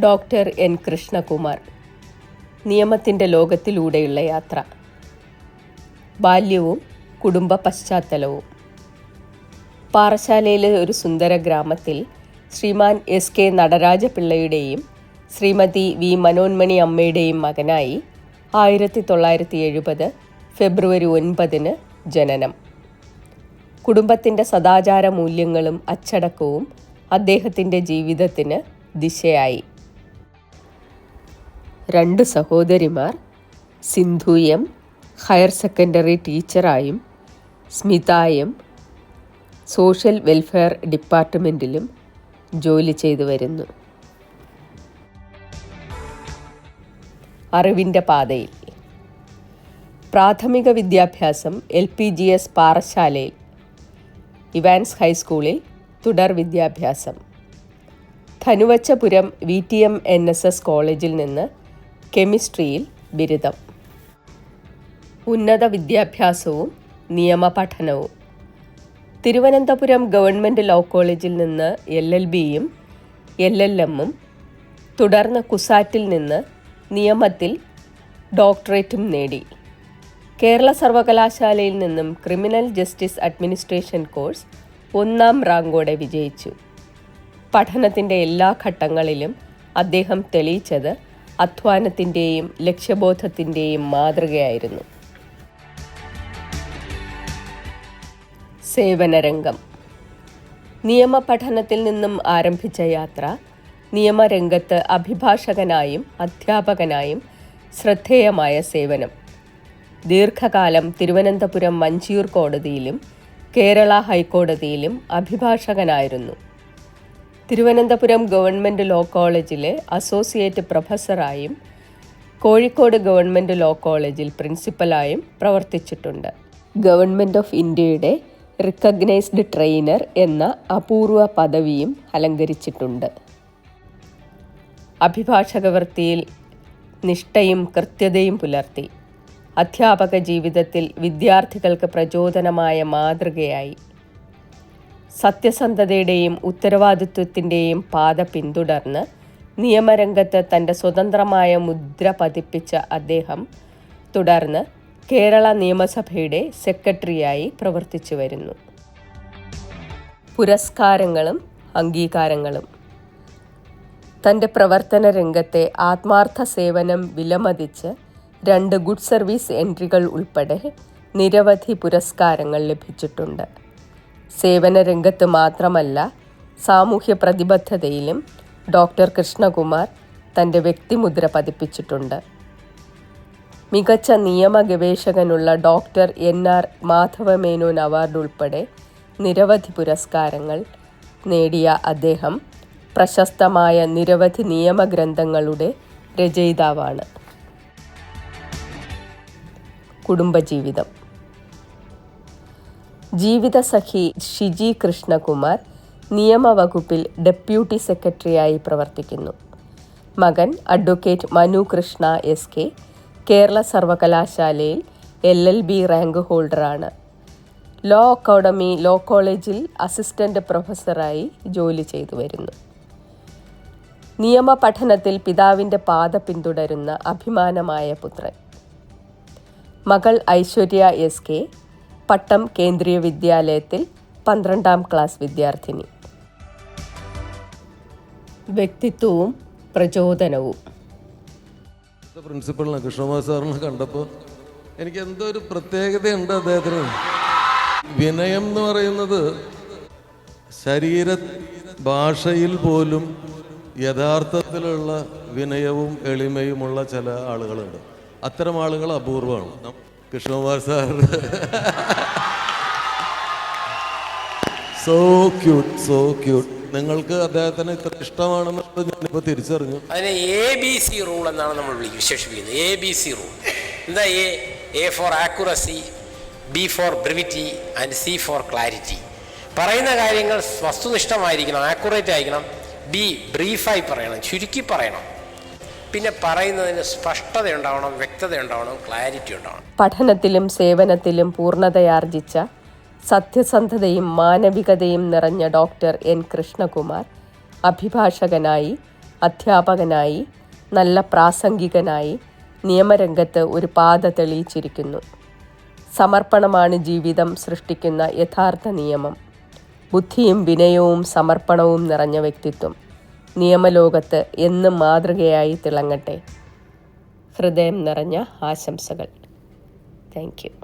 Doctor N Krishnakumar. നിയമത്തിൻ്റെ ലോകത്തിലൂടെയുള്ള യാത്ര. ബാല്യവും കുടുംബ പശ്ചാത്തലവും. പാറശാലയിലെ ഒരു സുന്ദര ഗ്രാമത്തിൽ ശ്രീമാൻ S K നടരാജപിള്ളയുടെയും Shrimati V Manonmani അമ്മയുടെയും മകനായി 1970 ഫെബ്രുവരി 9 ജനനം. കുടുംബത്തിൻ്റെ സദാചാര മൂല്യങ്ങളും അച്ചടക്കവും അദ്ദേഹത്തിൻ്റെ ജീവിതത്തിന് ദിശയായി. 2 സഹോദരിമാർ, സിന്ധു എം ഹയർ സെക്കൻഡറി ടീച്ചറായും സ്മിത എം സോഷ്യൽ വെൽഫെയർ ഡിപ്പാർട്ട്മെൻറ്റിലും ജോലി ചെയ്തു വരുന്നു. അറിവിൻ്റെ പാതയിൽ. പ്രാഥമിക വിദ്യാഭ്യാസം LPGS പാറശാലയിൽ, ഇവാൻസ് ഹൈസ്കൂളിൽ തുടർ വിദ്യാഭ്യാസം. ധനുവച്ചപുരം VTM NSS കോളേജിൽ നിന്ന് കെമിസ്ട്രിയിൽ ബിരുദം. ഉന്നത വിദ്യാഭ്യാസവും നിയമപഠനവും. തിരുവനന്തപുരം ഗവൺമെൻറ് ലോ കോളേജിൽ നിന്ന് LLBയും LLMും തുടർന്ന് കുസാറ്റിൽ നിന്ന് നിയമത്തിൽ ഡോക്ടറേറ്റും നേടി. കേരള സർവകലാശാലയിൽ നിന്നും ക്രിമിനൽ ജസ്റ്റിസ് അഡ്മിനിസ്ട്രേഷൻ കോഴ്സ് 1ാം റാങ്കോടെ വിജയിച്ചു. പഠനത്തിൻ്റെ എല്ലാ ഘട്ടങ്ങളിലും അദ്ദേഹം തെളിയിച്ചത് അധ്വാനത്തിൻ്റെയും ലക്ഷ്യബോധത്തിൻ്റെയും മാതൃകയായിരുന്നു. സേവനരംഗം. നിയമപഠനത്തിൽ നിന്നും ആരംഭിച്ച യാത്ര നിയമരംഗത്ത് അഭിഭാഷകനായും അധ്യാപകനായും ശ്രദ്ധേയമായ സേവനം. ദീർഘകാലം തിരുവനന്തപുരം മഞ്ചിയൂർ കോടതിയിലും കേരള ഹൈക്കോടതിയിലും അഭിഭാഷകനായിരുന്നു. തിരുവനന്തപുരം ഗവൺമെൻറ് ലോ കോളേജിലെ അസോസിയേറ്റ് പ്രൊഫസറായും കോഴിക്കോട് ഗവൺമെൻറ് ലോ കോളേജിൽ പ്രിൻസിപ്പലായും പ്രവർത്തിച്ചിട്ടുണ്ട്. ഗവൺമെൻറ് ഓഫ് ഇന്ത്യയുടെ റിക്കഗ്നൈസ്ഡ് ട്രെയിനർ എന്ന അപൂർവ പദവിയും അലങ്കരിച്ചിട്ടുണ്ട്. അഭിഭാഷക വൃത്തിയിൽ നിഷ്ഠയും കൃത്യതയും പുലർത്തി അധ്യാപക ജീവിതത്തിൽ വിദ്യാർത്ഥികൾക്ക് പ്രചോദനമായ മാതൃകയായി. സത്യസന്ധതയുടെയും ഉത്തരവാദിത്വത്തിൻ്റെയും പാത പിന്തുടർന്ന് നിയമരംഗത്ത് തൻ്റെ സ്വതന്ത്രമായ മുദ്ര പതിപ്പിച്ച അദ്ദേഹം തുടർന്ന് കേരള നിയമസഭയുടെ സെക്രട്ടറിയായി പ്രവർത്തിച്ചു വരുന്നു. പുരസ്കാരങ്ങളും അംഗീകാരങ്ങളും. തൻ്റെ പ്രവർത്തന രംഗത്തെ ആത്മാർത്ഥ സേവനം വിലമതിച്ച് 2 ഗുഡ് സർവീസ് എൻട്രികൾ ഉൾപ്പെടെ നിരവധി പുരസ്കാരങ്ങൾ ലഭിച്ചിട്ടുണ്ട്. സേവന രംഗത്ത് മാത്രമല്ല, സാമൂഹ്യ പ്രതിബദ്ധതയിലും ഡോക്ടർ കൃഷ്ണകുമാർ തൻ്റെ വ്യക്തിമുദ്ര പതിപ്പിച്ചിട്ടുണ്ട്. മികച്ച നിയമ ഗവേഷകനുള്ള ഡോക്ടർ NR മാധവമേനോൻ അവാർഡ് ഉൾപ്പെടെ നിരവധി പുരസ്കാരങ്ങൾ നേടിയ അദ്ദേഹം പ്രശസ്തമായ നിരവധി നിയമഗ്രന്ഥങ്ങളുടെ രചയിതാവാണ്. കുടുംബജീവിതം. ജീവിതസഖി ഷിജി കൃഷ്ണകുമാർ നിയമവകുപ്പിൽ ഡെപ്യൂട്ടി സെക്രട്ടറിയായി പ്രവർത്തിക്കുന്നു. മകൻ അഡ്വക്കേറ്റ് മനു കൃഷ്ണ SK കേരള സർവകലാശാലയിൽ LLB റാങ്ക് ഹോൾഡറാണ്. ലോ അക്കാഡമി ലോ കോളേജിൽ അസിസ്റ്റന്റ് പ്രൊഫസറായി ജോലി ചെയ്തു വരുന്നു. നിയമപഠനത്തിൽ പിതാവിൻ്റെ പാത പിന്തുടരുന്ന അഭിമാനമായ പുത്രൻ. മകൾ ഐശ്വര്യ SK പട്ടം കേന്ദ്രീയ വിദ്യാലയത്തിൽ 12ാം ക്ലാസ് വിദ്യാർത്ഥിനി. വ്യക്തിത്വവും പ്രചോദനവും. പ്രിൻസിപ്പളിനെ കൃഷ്ണകുമാർ സാറിനെ കണ്ടപ്പോൾ എനിക്ക് എന്തോ ഒരു പ്രത്യേകതയുണ്ട് അദ്ദേഹത്തിന്. വിനയം എന്ന് പറയുന്നത് ശരീര ഭാഷയിൽ പോലും യഥാർത്ഥത്തിലുള്ള വിനയവും എളിമയുമുള്ള ചില ആളുകളുണ്ട്. അത്തരം ആളുകൾ അപൂർവമാണ്. Krishnakumar sir so cute. നിങ്ങൾക്ക് അദ്ദേഹത്തിന് ഇത്ര ഇഷ്ടമാണെന്ന് ഞാനിപ്പോൾ തിരിച്ചറിഞ്ഞു. അതിനെ ABC റൂൾ എന്നാണ് നമ്മൾ വിശേഷിപ്പിക്കുന്നത്. ABC റൂൾ എന്താ? A for accuracy, B for brevity and C for clarity. പറയുന്ന കാര്യങ്ങൾ വസ്തുനിഷ്ഠമായിരിക്കണം, ആക്യുറേറ്റ് ആയിരിക്കണം. B ബ്രീഫായി പറയണം, ചുരുക്കി പറയണം. പിന്നെ പറയുന്നതിന് സ്പഷ്ടതയുണ്ടാവണം, വ്യക്തതയുണ്ടാവണം, ക്ലാരിറ്റി ഉണ്ടാവണം. പഠനത്തിലും സേവനത്തിലും പൂർണ്ണതയാർജിച്ച സത്യസന്ധതയും മാനവികതയും നിറഞ്ഞ ഡോക്ടർ എൻ കൃഷ്ണകുമാർ അഭിഭാഷകനായി അധ്യാപകനായി, നല്ല പ്രാസംഗികനായി നിയമരംഗത്ത് ഒരു പാത തെളിയിച്ചിരിക്കുന്നു. സമർപ്പണമാണ് ജീവിതം സൃഷ്ടിക്കുന്ന യഥാർത്ഥ നിയമം. ബുദ്ധിയും വിനയവും സമർപ്പണവും നിറഞ്ഞ വ്യക്തിത്വം നിയമലോകത്ത് എന്നും മാതൃകയായി തിളങ്ങട്ടെ. ഹൃദയം നിറഞ്ഞ ആശംസകൾ. Thank you.